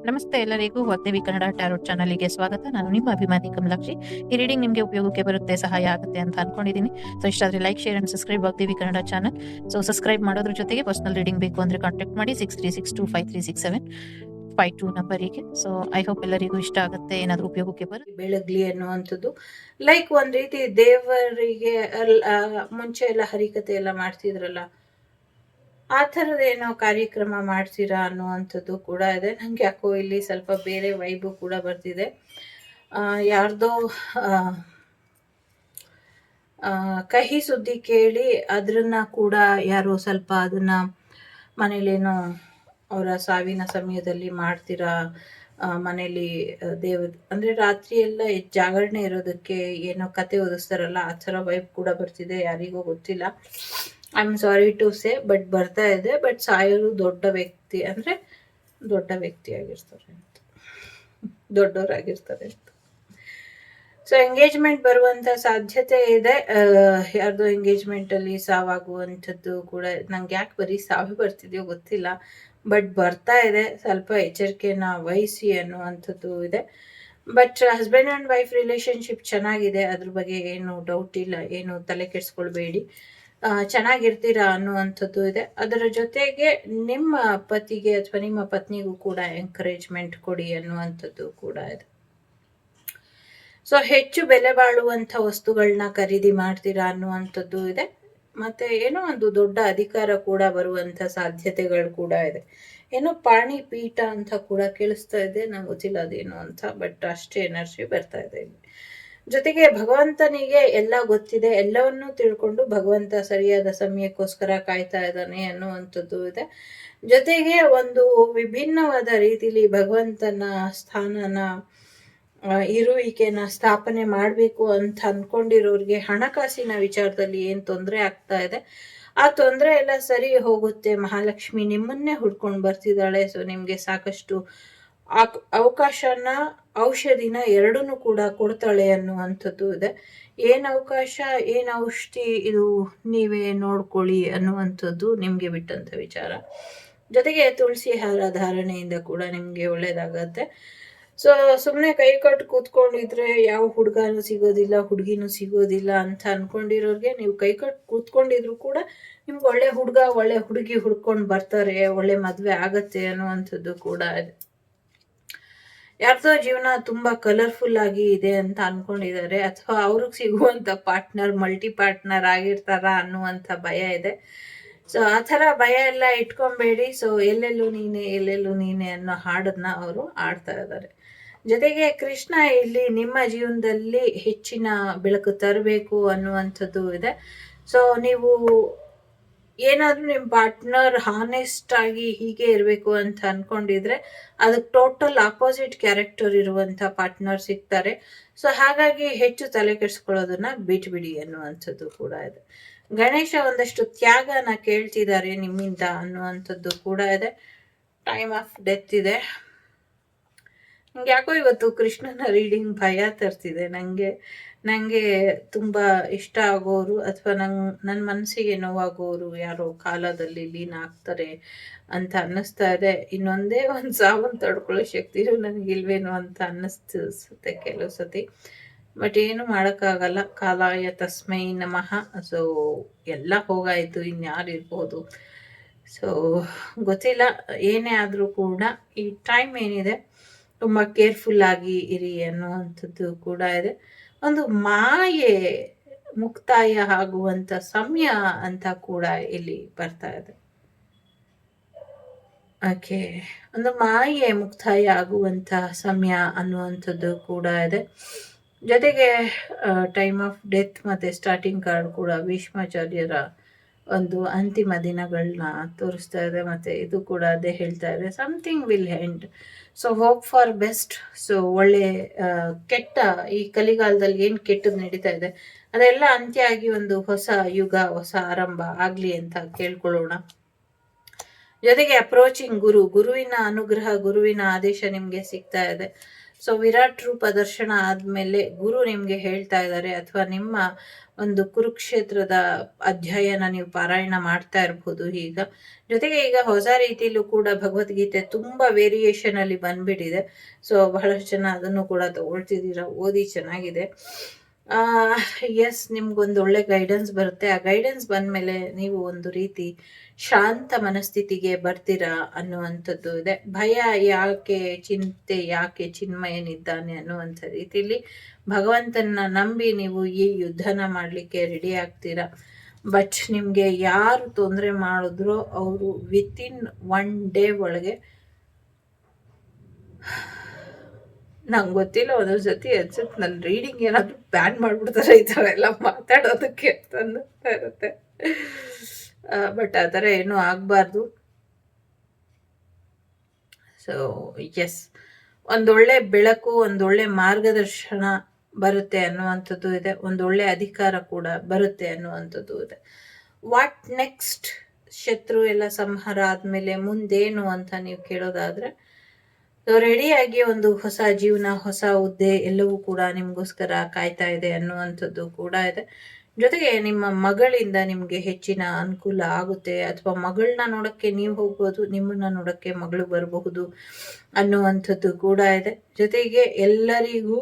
ನಮಸ್ತೆ ಎಲ್ಲರಿಗೂ ವಾಗ್ದೇವಿ ಕನ್ನಡ ಟ್ಯಾರೋಟ್ ಚಾನಲ್ಗೆ ಸ್ವಾಗತ. ನಾನು ನಿಮ್ಮ ಅಭಿಮಾನಿ ಕಮಲಾಕ್ಷಿ. ಈ ರೀಡಿಂಗ್ ನಿಮಗೆ ಉಪಯೋಗಕ್ಕೆ ಬರುತ್ತೆ, ಸಹಾಯ ಆಗುತ್ತೆ ಅಂತ ಅನ್ಕೊಂಡಿದ್ದೀನಿ. ಸೊ ಇಷ್ಟ ಆದರೆ like, share and subscribe Vagdevi Kannada channel. So subscribe ಮಾಡೋದ್ರ ಜೊತೆಗೆ ಪರ್ಸನಲ್ ರೀಡಿಂಗ್ ಬೇಕು ಅಂದ್ರೆ ಕಾಂಟ್ಯಾಕ್ಟ್ ಮಾಡಿ 6362536752 ನಂಬರಿಗೆ. ಸೊ ಐ ಹೋಪ್ ಎಲ್ಲರಿಗೂ ಇಷ್ಟ ಆಗುತ್ತೆ, ಏನಾದರೂ ಉಪಯೋಗಕ್ಕೆ ಬರುತ್ತೆ, ಬೆಳಗ್ಲಿ ಅನ್ನುವಂಥದ್ದು. ಲೈಕ್ ಒಂದ್ ರೀತಿ ದೇವರಿಗೆ ಮುಂಚೆ ಎಲ್ಲ ಹರಿಕತೆ ಎಲ್ಲ ಮಾಡ್ತಿದ್ರಲ್ಲ, ಆ ಥರದ್ದೇನೋ ಕಾರ್ಯಕ್ರಮ ಮಾಡ್ತೀರಾ ಅನ್ನುವಂಥದ್ದು ಕೂಡ ಇದೆ. ನಂಗೆ ಯಾಕೋ ಇಲ್ಲಿ ಸ್ವಲ್ಪ ಬೇರೆ ವೈಬು ಕೂಡ ಬರ್ತಿದೆ. ಯಾರ್ದೋ ಕಹಿ ಸುದ್ದಿ ಕೇಳಿ ಅದನ್ನ ಕೂಡ ಯಾರೋ ಸ್ವಲ್ಪ ಅದನ್ನ ಮನೇಲೇನೋ ಅವರ ಸಾವಿನ ಸಮಯದಲ್ಲಿ ಮಾಡ್ತೀರಾ, ಮನೇಲಿ ಅಂದ್ರೆ ರಾತ್ರಿ ಎಲ್ಲ ಜಾಗರಣೆ ಇರೋದಕ್ಕೆ ಏನೋ ಕತೆ ಓದಿಸ್ತಾರಲ್ಲ, ಆ ಥರ ವೈಬ್ ಕೂಡ ಬರ್ತಿದೆ. ಯಾರಿಗೂ ಗೊತ್ತಿಲ್ಲ, I am sorry to say, but ಬರ್ತಾ ಇದೆ. ಬಟ್ ಸಾಯೋರು ದೊಡ್ಡ ವ್ಯಕ್ತಿ, ಅಂದ್ರೆ ದೊಡ್ಡ ವ್ಯಕ್ತಿ ಆಗಿರ್ತಾರೆ ಅಂತ, ದೊಡ್ಡವರಾಗಿರ್ತಾರೆ ಅಂತ. ಸೊ ಎಂಗೇಜ್ಮೆಂಟ್ ಬರುವಂತ ಸಾಧ್ಯತೆ ಇದೆ. ಯಾರ್ದೋ ಎಂಗೇಜ್ಮೆಂಟ್ ಅಲ್ಲಿ ಸಾವಾಗುವಂಥದ್ದು ಕೂಡ. ನಂಗೆ ಯಾಕೆ ಬರೀ ಸಾವು ಬರ್ತಿದೆಯೋ ಗೊತ್ತಿಲ್ಲ, ಬಟ್ ಬರ್ತಾ ಇದೆ. ಸ್ವಲ್ಪ ಎಚ್ಚರಿಕೆನ ವಹಿಸಿ ಅನ್ನುವಂಥದ್ದು ಇದೆ. But husband and wife relationship ಚೆನ್ನಾಗಿದೆ, ಅದ್ರ ಬಗ್ಗೆ ಏನು ಡೌಟ್ ಇಲ್ಲ, ಏನು ತಲೆ ಕೆಡಿಸ್ಕೊಳ್ಬೇಡಿ, ಚೆನ್ನಾಗಿರ್ತೀರಾ ಅನ್ನುವಂಥದ್ದು ಇದೆ. ಅದರ ಜೊತೆಗೆ ನಿಮ್ಮ ಪತಿಗೆ ಅಥವಾ ನಿಮ್ಮ ಪತ್ನಿಗೂ ಕೂಡ ಎಂಕರೇಜ್ಮೆಂಟ್ ಕೊಡಿ ಅನ್ನುವಂಥದ್ದು ಕೂಡ ಇದೆ. ಸೊ ಹೆಚ್ಚು ಬೆಲೆ ಬಾಳುವಂಥ ವಸ್ತುಗಳನ್ನ ಖರೀದಿ ಮಾಡ್ತೀರಾ ಅನ್ನುವಂಥದ್ದು ಇದೆ. ಮತ್ತೆ ಏನೋ ಒಂದು ದೊಡ್ಡ ಅಧಿಕಾರ ಕೂಡ ಬರುವಂಥ ಸಾಧ್ಯತೆಗಳು ಕೂಡ ಇದೆ. ಏನೋ ಪಾಣಿ ಪೀಠ ಅಂತ ಕೂಡ ಕೇಳಿಸ್ತಾ ಇದೆ, ನಂಗೆ ಗೊತ್ತಿಲ್ಲ ಅದೇನು ಅಂತ, ಬಟ್ ಅಷ್ಟೇ ಎನರ್ಜಿ ಬರ್ತಾ ಇದೆ ಇಲ್ಲಿ. ಜೊತೆಗೆ ಭಗವಂತನಿಗೆ ಎಲ್ಲ ಗೊತ್ತಿದೆ, ಎಲ್ಲವನ್ನೂ ತಿಳ್ಕೊಂಡು ಭಗವಂತ ಸರಿಯಾದ ಸಮಯಕ್ಕೋಸ್ಕರ ಕಾಯ್ತಾ ಇದ್ದಾನೆ ಅನ್ನುವಂಥದ್ದು ಇದೆ. ಜೊತೆಗೆ ಒಂದು ವಿಭಿನ್ನವಾದ ರೀತಿಲಿ ಭಗವಂತನ ಸ್ಥಾನನ, ಇರುವಿಕೆನ ಸ್ಥಾಪನೆ ಮಾಡಬೇಕು ಅಂತ ಅನ್ಕೊಂಡಿರೋರಿಗೆ ಹಣಕಾಸಿನ ವಿಚಾರದಲ್ಲಿ ಏನ್ ತೊಂದರೆ ಆಗ್ತಾ ಇದೆ, ಆ ತೊಂದರೆ ಎಲ್ಲ ಸರಿ ಹೋಗುತ್ತೆ. ಮಹಾಲಕ್ಷ್ಮಿ ನಿಮ್ಮನ್ನೇ ಹುಡ್ಕೊಂಡು ಬರ್ತಿದ್ದಾಳೆ. ಸೊ ನಿಮ್ಗೆ ಸಾಕಷ್ಟು ಅವಕಾಶನ, ಔಷಧಿನ ಎರಡನ್ನೂ ಕೂಡ ಕೊಡ್ತಾಳೆ ಅನ್ನುವಂಥದ್ದು ಇದೆ. ಏನ್ ಅವಕಾಶ, ಏನ್ ಔಷಧಿ, ಇದು ನೀವೇ ನೋಡ್ಕೊಳ್ಳಿ ಅನ್ನುವಂಥದ್ದು ನಿಮ್ಗೆ ಬಿಟ್ಟಂತ ವಿಚಾರ. ಜೊತೆಗೆ ತುಳಸಿ ಹಾರ ಧಾರಣೆಯಿಂದ ಕೂಡ ನಿಮ್ಗೆ ಒಳ್ಳೇದಾಗತ್ತೆ. ಸೊ ಸುಮ್ಮನೆ ಕೈ ಕಟ್ಟು ಕೂತ್ಕೊಂಡಿದ್ರೆ ಯಾವ ಹುಡುಗನೂ ಸಿಗೋದಿಲ್ಲ, ಹುಡುಗಿನೂ ಸಿಗೋದಿಲ್ಲ ಅಂತ ಅನ್ಕೊಂಡಿರೋರ್ಗೆ ನೀವು ಕೈ ಕಟ್ಟು ಕೂತ್ಕೊಂಡಿದ್ರು ಕೂಡ ನಿಮ್ಗೆ ಒಳ್ಳೆ ಹುಡುಗ, ಒಳ್ಳೆ ಹುಡುಗಿ ಹುಡ್ಕೊಂಡು ಬರ್ತಾರೆ, ಒಳ್ಳೆ ಮದ್ವೆ ಆಗತ್ತೆ ಅನ್ನುವಂಥದ್ದು ಕೂಡ ಇದೆ. ಯಾರ್ದೋ ಜೀವನ ತುಂಬಾ ಕಲರ್ಫುಲ್ ಆಗಿ ಇದೆ ಅಂತ ಅನ್ಕೊಂಡಿದ್ದಾರೆ, ಅಥವಾ ಅವ್ರಿಗೆ ಸಿಗುವಂತ ಪಾರ್ಟ್ನರ್ ಮಲ್ಟಿ ಪಾರ್ಟ್ನರ್ ಆಗಿರ್ತಾರ ಅನ್ನುವಂಥ ಭಯ ಇದೆ. ಸೊ ಆ ಥರ ಭಯ ಎಲ್ಲ ಇಟ್ಕೊಬೇಡಿ. ಸೊ ಎಲ್ಲೆಲ್ಲೂ ನೀನೆ ಎಲ್ಲೆಲ್ಲೂ ನೀನೆ ಅನ್ನೋ ಹಾಡನ್ನ ಅವರು ಆಡ್ತಾ ಇದ್ದಾರೆ. ಜೊತೆಗೆ ಕೃಷ್ಣ ಇಲ್ಲಿ ನಿಮ್ಮ ಜೀವನದಲ್ಲಿ ಹೆಚ್ಚಿನ ಬೆಳಕು ತರಬೇಕು ಅನ್ನುವಂಥದ್ದು ಇದೆ. ಸೊ ನೀವು ಏನಾದ್ರೂ ನಿಮ್ಮ ಪಾರ್ಟ್ನರ್ ಹಾನೆಸ್ಟ್ ಆಗಿ ಹೀಗೆ ಇರಬೇಕು ಅಂತ ಅನ್ಕೊಂಡಿದ್ರೆ ಅದಕ್ಕೆ ಟೋಟಲ್ ಆಪೋಸಿಟ್ ಕ್ಯಾರೆಕ್ಟರ್ ಇರುವಂತ ಪಾರ್ಟ್ನರ್ ಸಿಗ್ತಾರೆ. ಸೊ ಹಾಗಾಗಿ ಹೆಚ್ಚು ತಲೆ ಕೆಡಿಸ್ಕೊಳ್ಳೋದನ್ನ ಬಿಟ್ಬಿಡಿ ಅನ್ನುವಂಥದ್ದು ಕೂಡ ಇದೆ. ಗಣೇಶ ಒಂದಷ್ಟು ತ್ಯಾಗನ ಕೇಳ್ತಿದ್ದಾರೆ ನಿಮ್ಮಿಂದ ಅನ್ನುವಂಥದ್ದು ಕೂಡ ಇದೆ. ಟೈಮ್ ಆಫ್ ಡೆತ್ ಇದೆ. ನಂಗೆ ಯಾಕೋ ಇವತ್ತು ಕೃಷ್ಣನ ರೀಡಿಂಗ್ ಭಯ ತರ್ತಿದೆ. ನಂಗೆ ತುಂಬಾ ಇಷ್ಟ ಆಗೋರು ಅಥವಾ ನನ್ನ ಮನಸ್ಸಿಗೆ ನೋವಾಗೋರು ಯಾರೋ ಕಾಲದಲ್ಲಿ ಲೀನ ಆಗ್ತಾರೆ ಅಂತ ಅನ್ನಿಸ್ತಾ ಇದೆ. ಇನ್ನೊಂದೇ ಒಂದು ಸಾವನ್ನ ತಡ್ಕೊಳ್ಳೋ ಶಕ್ತಿನೂ ನನಗಿಲ್ವೇನೋ ಅಂತ ಅನ್ನಿಸ್ತುತ್ತೆ ಕೆಲವು ಸತಿ. ಬಟ್ ಏನು ಮಾಡೋಕ್ಕಾಗಲ್ಲ, ಕಾಲಾಯ ತಸ್ಮೈ ನಮಃ. ಸೊ ಎಲ್ಲ ಹೋಗಾಯ್ತು, ಇನ್ಯಾರಿರ್ಬೋದು. ಸೊ ಗೊತ್ತಿಲ್ಲ, ಏನೇ ಆದರೂ ಕೂಡ ಈ ಟೈಮ್ ಏನಿದೆ ತುಂಬ ಕೇರ್ಫುಲ್ ಆಗಿ ಇರಿ ಅನ್ನುವಂಥದ್ದು ಕೂಡ ಇದೆ. ಒಂದು ಮಾಯೆ ಮುಕ್ತಾಯ ಆಗುವಂತ ಸಮಯ ಅಂತ ಕೂಡ ಇಲ್ಲಿ ಬರ್ತಾ ಇದೆ. ಓಕೆ, ಒಂದು ಮಾಯೆ ಮುಕ್ತಾಯ ಆಗುವಂತ ಸಮಯ ಅನ್ನುವಂಥದ್ದು ಕೂಡ ಇದೆ. ಜೊತೆಗೆ ಟೈಮ್ ಆಫ್ ಡೆತ್ ಮತ್ತೆ ಸ್ಟಾರ್ಟಿಂಗ್ ಕಾರ್ಡ್ ಕೂಡ ಭೀಷ್ಮಾಚಾರ್ಯರ ಒಂದು ಅಂತಿಮ ದಿನಗಳನ್ನ ತೋರಿಸ್ತಾ ಇದೆ. ಮತ್ತೆ ಇದು ಕೂಡ ಅದೇ ಹೇಳ್ತಾ ಇದೆ, something will end. So hope for best. So ಒಳ್ಳೆ ಕೆಟ್ಟ ಈ ಕಲಿಗಾಲದಲ್ಲಿ ಏನು ಕೆಟ್ಟದ್ದು ನಡೀತಾ ಇದೆ ಅದೆಲ್ಲ ಅಂತ್ಯ ಆಗಿ ಒಂದು ಹೊಸ ಯುಗ, ಹೊಸ ಆರಂಭ ಆಗ್ಲಿ ಅಂತ ಕೇಳ್ಕೊಳ್ಳೋಣ. ಜೊತೆಗೆ ಅಪ್ರೋಚಿಂಗ್ ಗುರುವಿನ ಅನುಗ್ರಹ, ಗುರುವಿನ ಆದೇಶ ನಿಮ್ಗೆ ಸಿಗ್ತಾ ಇದೆ. ಸೊ ವಿರಾಟ್ ರೂಪ ದರ್ಶನ ಆದ್ಮೇಲೆ ಗುರು ನಿಮ್ಗೆ ಹೇಳ್ತಾ ಇದ್ದಾರೆ, ಅಥವಾ ನಿಮ್ಮ ಒಂದು ಕುರುಕ್ಷೇತ್ರದ ಅಧ್ಯಾಯನ ನೀವು ಪಾರಾಯಣ ಮಾಡ್ತಾ ಇರ್ಬೋದು ಈಗ. ಜೊತೆಗೆ ಈಗ ಹೊಸ ರೀತಿಯಲ್ಲೂ ಕೂಡ ಭಗವದ್ಗೀತೆ ತುಂಬಾ ವೇರಿಯೇಷನ್ ಅಲ್ಲಿ ಬಂದ್ಬಿಟ್ಟಿದೆ. ಸೊ ಬಹಳಷ್ಟು ಜನ ಅದನ್ನು ಕೂಡ ತಗೊಳ್ತಿದ್ದೀರಾ, ಓದಿ, ಚೆನ್ನಾಗಿದೆ. ಎಸ್, ನಿಮ್ಗೊಂದು ಒಳ್ಳೆ ಗೈಡೆನ್ಸ್ ಬರುತ್ತೆ. ಆ ಗೈಡೆನ್ಸ್ ಬಂದ್ಮೇಲೆ ನೀವು ಒಂದು ರೀತಿ ಶಾಂತ ಮನಸ್ಥಿತಿಗೆ ಬರ್ತೀರಾ ಅನ್ನುವಂಥದ್ದು ಇದೆ. ಭಯ ಯಾಕೆ, ಚಿಂತೆ ಯಾಕೆ, ಚಿನ್ಮಯನಿದ್ದಾನೆ ಅನ್ನುವಂಥ ರೀತಿಯಲ್ಲಿ ಭಗವಂತನ ನಂಬಿ ನೀವು ಈ ಯುದ್ಧನ ಮಾಡ್ಲಿಕ್ಕೆ ರೆಡಿ ಆಗ್ತೀರಾ. ಬಟ್ ನಿಮ್ಗೆ ಯಾರು ತೊಂದರೆ ಮಾಡಿದ್ರೋ ಅವರು ವಿತಿನ್ 1 ಡೇ ಒಳಗೆ, ನಂಗೆ ಗೊತ್ತಿಲ್ಲ, ಒಂದೊಂದು ಸತಿ ಅನ್ಸುತ್ತೆ ನನ್ನ ರೀಡಿಂಗ್ ಏನಾದ್ರು ಬ್ಯಾನ್ ಮಾಡ್ಬಿಡ್ತಾರೆ ಈ ಥರ ಎಲ್ಲ ಮಾತಾಡೋದಕ್ಕೆ ಅಂತ ಅನ್ನಿಸ್ತಾ ಇರುತ್ತೆ. ಬಟ್ ಆ ಥರ ಏನೂ ಆಗಬಾರ್ದು. ಸೊ ಎಸ್, ಒಂದೊಳ್ಳೆ ಬೆಳಕು, ಒಂದೊಳ್ಳೆ ಮಾರ್ಗದರ್ಶನ ಬರುತ್ತೆ ಅನ್ನುವಂಥದ್ದು ಇದೆ. ಒಂದೊಳ್ಳೆ ಅಧಿಕಾರ ಕೂಡ ಬರುತ್ತೆ ಅನ್ನುವಂಥದ್ದು ಇದೆ. What next? ಶತ್ರು ಎಲ್ಲ ಸಂಹಾರ ಆದ್ಮೇಲೆ ಮುಂದೇನು ಅಂತ ನೀವು ಕೇಳೋದಾದ್ರೆ, ರೆಡಿಯಾಗಿ ಒಂದು ಹೊಸ ಜೀವನ, ಹೊಸ ಹುದ್ದೆ ಎಲ್ಲವೂ ಕೂಡ ನಿಮ್ಗೋಸ್ಕರ ಕಾಯ್ತಾ ಇದೆ ಅನ್ನುವಂಥದ್ದು ಕೂಡ ಇದೆ. ಜೊತೆಗೆ ನಿಮ್ಮ ಮಗಳಿಂದ ನಿಮ್ಗೆ ಹೆಚ್ಚಿನ ಅನುಕೂಲ ಆಗುತ್ತೆ, ಅಥವಾ ಮಗಳನ್ನ ನೋಡಕ್ಕೆ ನೀವು ಹೋಗ್ಬೋದು, ನಿಮ್ಮನ್ನ ನೋಡಕ್ಕೆ ಮಗಳು ಬರಬಹುದು ಅನ್ನುವಂಥದ್ದು ಕೂಡ ಇದೆ. ಜೊತೆಗೆ ಎಲ್ಲರಿಗೂ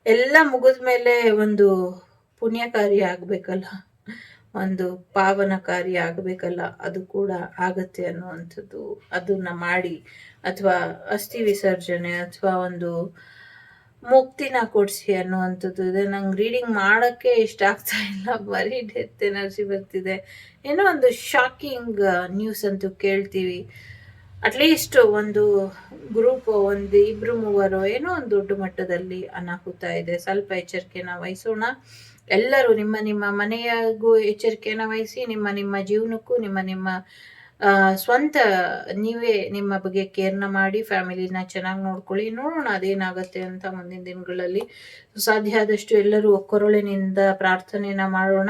ಎಲ್ಲ ಮುಗಿದ್ಮೇಲೆ ಒಂದು ಪುಣ್ಯ ಕಾರ್ಯ ಆಗ್ಬೇಕಲ್ಲ, ಒಂದು ಪಾವನ ಕಾರ್ಯ ಆಗಬೇಕಲ್ಲ, ಅದು ಕೂಡ ಆಗತ್ತೆ ಅನ್ನುವಂಥದ್ದು. ಅದನ್ನ ಮಾಡಿ, ಅಥವಾ ಅಸ್ಥಿ ವಿಸರ್ಜನೆ, ಅಥವಾ ಒಂದು ಮುಕ್ತಿನ ಕೊಡಿಸಿ ಅನ್ನುವಂಥದ್ದು ಇದೆ. ನಂಗೆ ರೀಡಿಂಗ್ ಮಾಡೋಕ್ಕೆ ಇಷ್ಟ ಆಗ್ತಾ ಇಲ್ಲ, ಬರೀ ಡೆತ್ ಎನರ್ಜಿ ಬರ್ತಿದೆ. ಏನೋ ಒಂದು ಶಾಕಿಂಗ್ ನ್ಯೂಸ್ ಅಂತೂ ಕೇಳ್ತೀವಿ. ಅಟ್ಲೀಸ್ಟ್ ಒಂದು ಗ್ರೂಪ್, ಒಂದು 2-3 ಏನೋ ಒಂದು ದೊಡ್ಡ ಮಟ್ಟದಲ್ಲಿ ಅನಾಹುತ ಇದೆ. ಸ್ವಲ್ಪ ಎಚ್ಚರಿಕೆನ ವಹಿಸೋಣ. ಎಲ್ಲರೂ ನಿಮ್ಮ ನಿಮ್ಮ ಮನೆಯಾಗೂ ಎಚ್ಚರಿಕೆನ ವಹಿಸಿ, ನಿಮ್ಮ ಜೀವನಕ್ಕೂ, ನಿಮ್ಮ ಸ್ವಂತ ನೀವೇ ನಿಮ್ಮ ಬಗ್ಗೆ ಕೇರ್ನ ಮಾಡಿ, ಫ್ಯಾಮಿಲಿನ ಚೆನ್ನಾಗಿ ನೋಡ್ಕೊಳ್ಳಿ. ನೋಡೋಣ ಅದೇನಾಗತ್ತೆ ಅಂತ ಮುಂದಿನ ದಿನಗಳಲ್ಲಿ. ಸಾಧ್ಯ ಆದಷ್ಟು ಎಲ್ಲರೂ ಒಕ್ಕೊರಳಿನಿಂದ ಪ್ರಾರ್ಥನೆನ ಮಾಡೋಣ.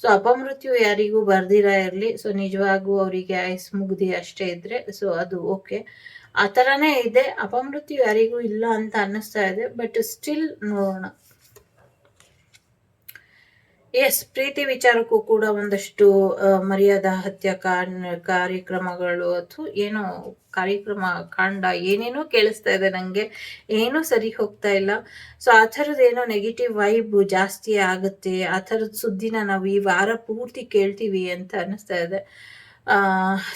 ಸೊ ಅಪಮೃತ್ಯು ಯಾರಿಗೂ ಬರ್ದಿರ ಇರಲಿ. ಸೊ ನಿಜವಾಗೂ ಅವರಿಗೆ ಆಯಸ್ ಮುಗ್ದಿ ಅಷ್ಟೇ ಇದ್ರೆ ಸೊ ಅದು ಓಕೆ. ಆ ಥರನೇ ಇದೆ. ಅಪಮೃತ್ಯು ಯಾರಿಗೂ ಇಲ್ಲ ಅಂತ ಅನ್ನಿಸ್ತಾ ಇದೆ. ಬಟ್ ಸ್ಟಿಲ್ ನೋಡೋಣ. ಎಸ್, ಪ್ರೀತಿ ವಿಚಾರಕ್ಕೂ ಕೂಡ ಒಂದಷ್ಟು ಮರ್ಯಾದಾ ಹತ್ಯೆ ಕಾರ್ಯಕ್ರಮಗಳು, ಅಥವಾ ಏನೋ ಕಾರ್ಯಕ್ರಮ ಕಾಂಡ ಏನೇನೋ ಕೇಳಿಸ್ತಾ ಇದೆ ನಂಗೆ, ಏನೂ ಸರಿ ಹೋಗ್ತಾ ಇಲ್ಲ. ಸೊ ಆ ಥರದ್ದೇನೋ ನೆಗೆಟಿವ್ ವೈಬ್ ಜಾಸ್ತಿ ಆಗುತ್ತೆ. ಆ ಥರದ ಸುದ್ದಿನ ನಾವು ಈ ವಾರ ಪೂರ್ತಿ ಕೇಳ್ತೀವಿ ಅಂತ ಅನ್ನಿಸ್ತಾ ಇದೆ.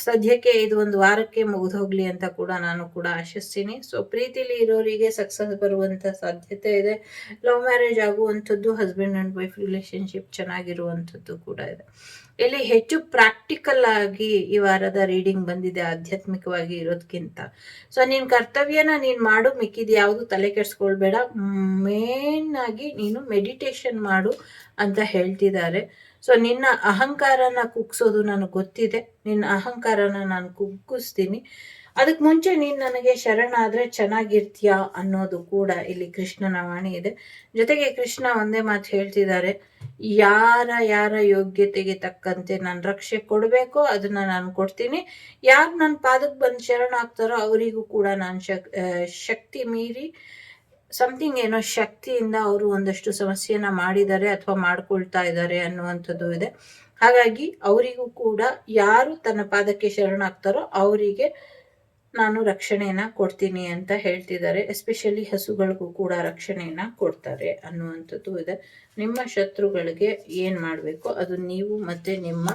ಸದ್ಯಕ್ಕೆ ಇದು ಒಂದು ವಾರಕ್ಕೆ ಮುಗಿದು ಹೋಗ್ಲಿ ಅಂತ ಕೂಡ ನಾನು ಕೂಡ ಆಶಿಸ್ತೀನಿ. ಸೊ ಪ್ರೀತಿಲಿ ಇರೋರಿಗೆ ಸಕ್ಸಸ್ ಬರುವಂತ ಸಾಧ್ಯತೆ ಇದೆ. ಲವ್ ಮ್ಯಾರೇಜ್ ಆಗುವಂಥದ್ದು, ಹಸ್ಬೆಂಡ್ ಅಂಡ್ ವೈಫ್ ರಿಲೇಶನ್ಶಿಪ್ ಚೆನ್ನಾಗಿರುವಂಥದ್ದು ಕೂಡ ಇದೆ. ಇಲ್ಲಿ ಹೆಚ್ಚು ಪ್ರಾಕ್ಟಿಕಲ್ ಆಗಿ ಈ ವಾರದ ರೀಡಿಂಗ್ ಬಂದಿದೆ, ಆಧ್ಯಾತ್ಮಿಕವಾಗಿ ಇರೋದಕ್ಕಿಂತ. ಸೊ ನಿನ್ ಕರ್ತವ್ಯನ ನೀನ್ ಮಾಡು, ಮಿಕ್ಕಿದ್ ಯಾವುದು ತಲೆ ಕೆಡ್ಸ್ಕೊಳ್ಬೇಡ. ಮೇನ್ ಆಗಿ ನೀನು ಮೆಡಿಟೇಷನ್ ಮಾಡು ಅಂತ ಹೇಳ್ತಿದ್ದಾರೆ. ಸೊ ನಿನ್ನ ಅಹಂಕಾರನ ಕುಗ್ಸೋದು ನನಗೆ ಗೊತ್ತಿದೆ. ನಿನ್ನ ಅಹಂಕಾರನ ನಾನು ಕುಗ್ಗಿಸ್ತೀನಿ. ಅದಕ್ಕೆ ಮುಂಚೆ ನೀನು ನನಗೆ ಶರಣಾದ್ರೆ ಚೆನ್ನಾಗಿರ್ತೀಯಾ ಅನ್ನೋದು ಕೂಡ ಇಲ್ಲಿ ಕೃಷ್ಣನ ವಾಣಿ ಇದೆ. ಜೊತೆಗೆ ಕೃಷ್ಣ ಒಂದೇ ಮಾತು ಹೇಳ್ತಿದ್ದಾರೆ, ಯಾರ ಯೋಗ್ಯತೆಗೆ ತಕ್ಕಂತೆ ನಾನು ರಕ್ಷೆ ಕೊಡಬೇಕೋ ಅದನ್ನ ನಾನು ಕೊಡ್ತೀನಿ. ಯಾರು ನನ್ನ ಪಾದಕ್ಕೆ ಬಂದು ಶರಣಾಗ್ತಾರೋ ಅವರಿಗೂ ಕೂಡ ನಾನು ಶಕ್ತಿ ಮೀರಿ ಸಮಥಿಂಗ್ ಏನೋ ಶಕ್ತಿಯಿಂದ ಅವರು ಒಂದಷ್ಟು ಸಮಸ್ಯೆನ ಮಾಡಿದ್ದಾರೆ ಅಥವಾ ಮಾಡ್ಕೊಳ್ತಾ ಇದ್ದಾರೆ ಅನ್ನುವಂಥದ್ದು ಇದೆ. ಹಾಗಾಗಿ ಅವರಿಗೂ ಕೂಡ ಯಾರು ತನ್ನ ಪಾದಕ್ಕೆ ಶರಣಾಗ್ತಾರೋ ಅವರಿಗೆ ನಾನು ರಕ್ಷಣೆಯನ್ನ ಕೊಡ್ತೀನಿ ಅಂತ ಹೇಳ್ತಿದ್ದಾರೆ. ಎಸ್ಪೆಷಲಿ ಹಸುಗಳಿಗೂ ಕೂಡ ರಕ್ಷಣೆಯನ್ನ ಕೊಡ್ತಾರೆ ಅನ್ನುವಂಥದ್ದು ಇದೆ. ನಿಮ್ಮ ಶತ್ರುಗಳಿಗೆ ಏನ್ ಮಾಡ್ಬೇಕೋ ಅದು ನೀವು ಮತ್ತೆ ನಿಮ್ಮ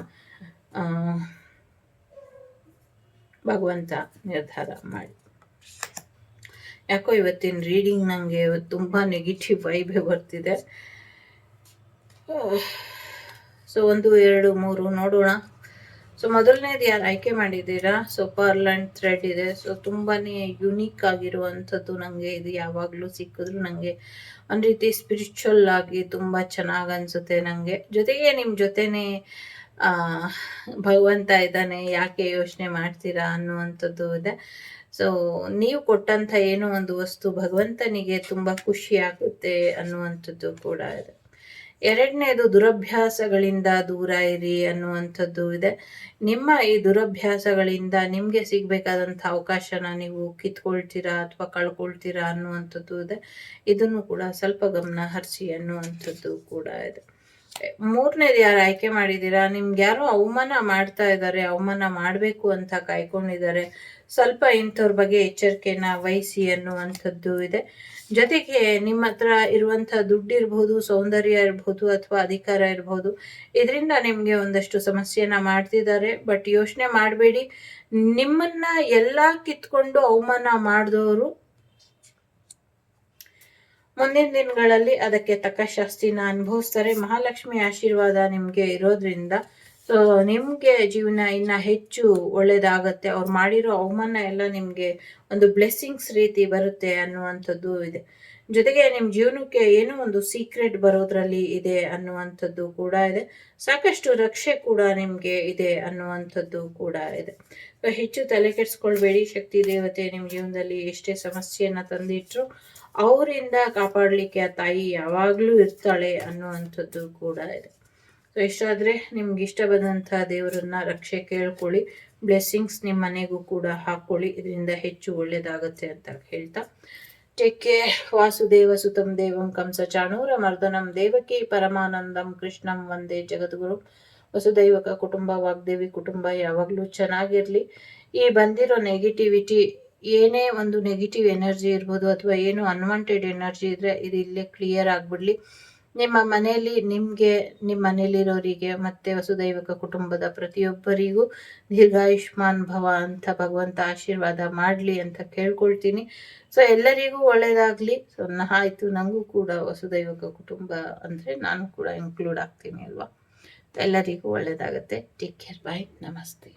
ಭಗವಂತ ನಿರ್ಧಾರ ಮಾಡಿ. ಯಾಕೋ ಇವತ್ತಿನ ರೀಡಿಂಗ್ ನಂಗೆ ತುಂಬಾ ನೆಗೆಟಿವ್ ವೈಬೇ ಬರ್ತಿದೆ. ಸೊ 1, 2, 3 ನೋಡೋಣ. ಸೊ ಮೊದಲನೇದು ಯಾರು ಆಯ್ಕೆ ಮಾಡಿದ್ದೀರಾ? ಸೊ ಪರ್ಲ್ ಅಂಡ್ ಥ್ರೆಡ್ ಇದೆ. ಸೊ ತುಂಬಾನೇ ಯುನೀಕ್ ಆಗಿರುವಂಥದ್ದು. ನಂಗೆ ಇದು ಯಾವಾಗಲೂ ಸಿಕ್ಕಿದ್ರು ನಂಗೆ ಒಂದು ರೀತಿ ಸ್ಪಿರಿಚುವಲ್ ಆಗಿ ತುಂಬಾ ಚೆನ್ನಾಗಿ ಅನ್ಸುತ್ತೆ ನಂಗೆ. ಜೊತೆಗೆ ನಿಮ್ಮ ಜೊತೆನೆ ಭಗವಂತ ಇದ್ದಾನೆ, ಯಾಕೆ ಯೋಚನೆ ಮಾಡ್ತೀರಾ ಅನ್ನುವಂಥದ್ದು ಇದೆ. ಸೊ ನೀವು ಕೊಟ್ಟಂತ ಏನೋ ಒಂದು ವಸ್ತು ಭಗವಂತನಿಗೆ ತುಂಬಾ ಖುಷಿ ಆಗುತ್ತೆ ಅನ್ನುವಂಥದ್ದು ಕೂಡ ಇದೆ. ಎರಡನೇದು ದುರಭ್ಯಾಸಗಳಿಂದ ದೂರ ಇರಿ ಅನ್ನುವಂಥದ್ದು ಇದೆ. ನಿಮ್ಮ ಈ ದುರಭ್ಯಾಸಗಳಿಂದ ನಿಮಗೆ ಸಿಗಬೇಕಾದಂಥ ಅವಕಾಶನ ನೀವು ಕಿತ್ಕೊಳ್ತೀರಾ ಅಥವಾ ಕಳ್ಕೊಳ್ತೀರಾ ಅನ್ನುವಂಥದ್ದು ಇದೆ. ಇದನ್ನು ಕೂಡ ಸ್ವಲ್ಪ ಗಮನ ಹರಿಸಿ ಅನ್ನುವಂಥದ್ದು ಕೂಡ ಇದೆ. ಮೂರನೇದು ಯಾರು ಆಯ್ಕೆ ಮಾಡಿದ್ದೀರಾ, ನಿಮ್ಗೆ ಯಾರೋ ಅವಮಾನ ಮಾಡ್ತಾ ಇದ್ದಾರೆ, ಅವಮಾನ ಮಾಡಬೇಕು ಅಂತ ಕಾಯ್ಕೊಂಡಿದ್ದಾರೆ, ಸ್ವಲ್ಪ ಇಂಥವ್ರ ಬಗ್ಗೆ ಎಚ್ಚರಿಕೆನ ವಹಿಸಿ ಅನ್ನುವಂಥದ್ದು ಇದೆ. ಜೊತೆಗೆ ನಿಮ್ಮ ಹತ್ರ ಇರುವಂಥ ದುಡ್ಡು ಇರ್ಬೋದು, ಸೌಂದರ್ಯ ಇರ್ಬೋದು ಅಥವಾ ಅಧಿಕಾರ ಇರ್ಬೋದು, ಇದರಿಂದ ನಿಮಗೆ ಒಂದಷ್ಟು ಸಮಸ್ಯೆನ ಮಾಡ್ತಿದ್ದಾರೆ. ಬಟ್ ಯೋಚನೆ ಮಾಡಬೇಡಿ, ನಿಮ್ಮನ್ನ ಎಲ್ಲ ಕಿತ್ಕೊಂಡು ಅವಮಾನ ಮಾಡಿದವರು ಮುಂದಿನ ದಿನಗಳಲ್ಲಿ ಅದಕ್ಕೆ ತಕ್ಕ ಶಾಸ್ತಿನ ಅನುಭವಿಸ್ತಾರೆ. ಮಹಾಲಕ್ಷ್ಮಿ ಆಶೀರ್ವಾದ ನಿಮ್ಗೆ ಇರೋದ್ರಿಂದ ಸೊ ನಿಮ್ಗೆ ಜೀವನ ಇನ್ನ ಹೆಚ್ಚು ಒಳ್ಳೇದಾಗತ್ತೆ. ಅವ್ರು ಮಾಡಿರೋ ಅವಮಾನ ಎಲ್ಲ ನಿಮ್ಗೆ ಒಂದು ಬ್ಲೆಸ್ಸಿಂಗ್ಸ್ ರೀತಿ ಬರುತ್ತೆ ಅನ್ನುವಂಥದ್ದು ಇದೆ. ಜೊತೆಗೆ ನಿಮ್ ಜೀವನಕ್ಕೆ ಏನೋ ಒಂದು ಸೀಕ್ರೆಟ್ ಬರೋದ್ರಲ್ಲಿ ಇದೆ ಅನ್ನುವಂಥದ್ದು ಕೂಡ ಇದೆ. ಸಾಕಷ್ಟು ರಕ್ಷೆ ಕೂಡ ನಿಮ್ಗೆ ಇದೆ ಅನ್ನುವಂಥದ್ದು ಕೂಡ ಇದೆ. ಹೆಚ್ಚು ತಲೆ ಕೆಡಿಸ್ಕೊಳ್ಬೇಡಿ. ಶಕ್ತಿ ದೇವತೆ ನಿಮ್ ಜೀವನದಲ್ಲಿ ಎಷ್ಟೇ ಸಮಸ್ಯೆಯನ್ನ ತಂದಿಟ್ರು ಅವರಿಂದ ಕಾಪಾಡಲಿಕ್ಕೆ ಆ ತಾಯಿ ಯಾವಾಗಲೂ ಇರ್ತಾಳೆ ಅನ್ನುವಂಥದ್ದು ಕೂಡ ಇದೆ. ಸೊ ಇಷ್ಟಾದರೆ ನಿಮ್ಗೆ ಇಷ್ಟ ಬಂದಂಥ ದೇವರನ್ನ ರಕ್ಷೆ ಕೇಳ್ಕೊಳ್ಳಿ. ಬ್ಲೆಸ್ಸಿಂಗ್ಸ್ ನಿಮ್ಮ ಮನೆಗೂ ಕೂಡ ಹಾಕ್ಕೊಳ್ಳಿ. ಇದರಿಂದ ಹೆಚ್ಚು ಒಳ್ಳೇದಾಗುತ್ತೆ ಅಂತ ಹೇಳ್ತಾ ಟೇಕ್ ಕೇರ್. ವಾಸುದೇವ ಸುತಂ ದೇವಂ ಕಂಸ ಚಾಣೂರ ಮರ್ದನಂ ದೇವಕಿ ಪರಮಾನಂದಂ ಕೃಷ್ಣಂ ವಂದೇ ಜಗದ್ಗುರು. ವಸುದೈವಕ ಕುಟುಂಬ ವಾಗ್ದೇವಿ ಕುಟುಂಬ ಯಾವಾಗಲೂ ಚೆನ್ನಾಗಿರ್ಲಿ. ಈ ಬಂದಿರೋ ನೆಗೆಟಿವಿಟಿ, ಏನೇ ಒಂದು ನೆಗೆಟಿವ್ ಎನರ್ಜಿ ಇರ್ಬೋದು ಅಥವಾ ಏನು ಅನ್ವಾಂಟೆಡ್ ಎನರ್ಜಿ ಇದ್ರೆ ಇದು ಇಲ್ಲೇ ಕ್ಲಿಯರ್ ಆಗ್ಬಿಡ್ಲಿ. ನಿಮ್ಮ ಮನೆಯಲ್ಲಿ ನಿಮ್ಗೆ, ನಿಮ್ಮ ಮನೆಯಲ್ಲಿರೋರಿಗೆ ಮತ್ತೆ ವಸುದೈವಕ ಕುಟುಂಬದ ಪ್ರತಿಯೊಬ್ಬರಿಗೂ ದೀರ್ಘಾಯುಷ್ಮಾನ್ ಭವ ಅಂತ ಭಗವಂತ ಆಶೀರ್ವಾದ ಮಾಡ್ಲಿ ಅಂತ ಕೇಳ್ಕೊಳ್ತೀನಿ. ಸೊ ಎಲ್ಲರಿಗೂ ಒಳ್ಳೇದಾಗ್ಲಿ. ಸೊ ಆಯ್ತು, ನನಗೂ ಕೂಡ ವಸುದೈವಕ ಕುಟುಂಬ ಅಂದ್ರೆ ನಾನು ಕೂಡ ಇನ್ಕ್ಲೂಡ್ ಆಗ್ತೀನಿ ಅಲ್ವಾ. ಎಲ್ಲರಿಗೂ ಒಳ್ಳೇದಾಗತ್ತೆ. Take care. ಬಾಯ್. ನಮಸ್ತೆ.